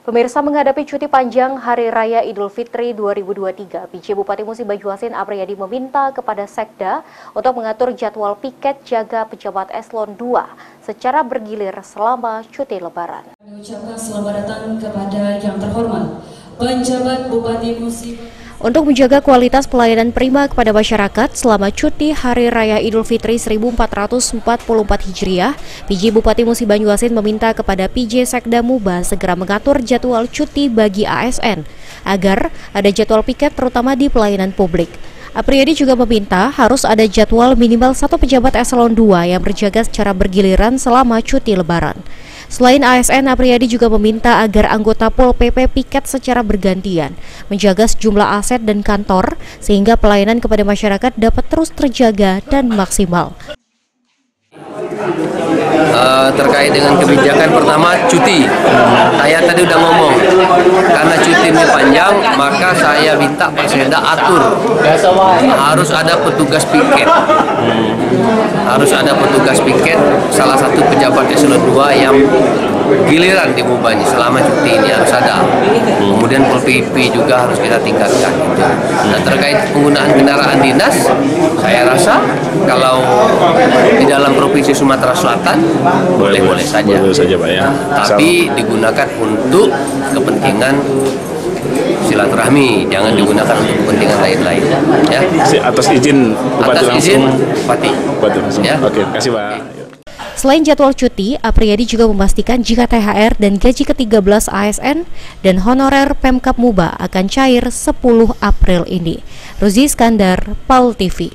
Pemirsa, menghadapi cuti panjang Hari Raya Idul Fitri 2023, PJ Bupati Musi Banyuasin Apriyadi meminta kepada Sekda untuk mengatur jadwal piket jaga pejabat eselon 2 secara bergilir selama cuti Lebaran. Mengucapkan selamat datang kepada yang terhormat penjabat Bupati Musi. Untuk menjaga kualitas pelayanan prima kepada masyarakat selama cuti Hari Raya Idul Fitri 1444 Hijriah, PJ Bupati Musi Banyuasin meminta kepada PJ Sekda Muba segera mengatur jadwal cuti bagi ASN agar ada jadwal piket terutama di pelayanan publik. Apriyadi juga meminta harus ada jadwal minimal satu pejabat eselon 2 yang berjaga secara bergiliran selama cuti Lebaran. Selain ASN, Apriyadi juga meminta agar anggota Pol PP piket secara bergantian, menjaga sejumlah aset dan kantor, sehingga pelayanan kepada masyarakat dapat terus terjaga dan maksimal. Terkait dengan kebijakan pertama, cuti. Saya tadi udah ngomong, karena cuti ini panjang, maka saya minta Pak Sekda atur. Harus ada petugas piket. Harus ada petugas piket, salah satu pejabat eselon 2 yang giliran di Mubani selama cuti ini harus ada. Kemudian Pol PP juga harus kita tingkatkan. Nah, terkait penggunaan kendaraan dinas, saya rasa kalau di dalam Provinsi Sumatera Selatan boleh-boleh saja. Boleh saja, Pak, ya. Tapi digunakan untuk kepentingan silaturahmi, jangan digunakan untuk kepentingan lain-lain. Ya. Atas izin Bupati atas langsung. izin Bupati. Bupati langsung. Ya. Oke, terima kasih, Pak. Selain jadwal cuti, Apriyadi juga memastikan jika THR dan gaji ke-13 ASN dan honorer Pemkab Muba akan cair 10 April ini. Ruzi Iskandar, PAL TV.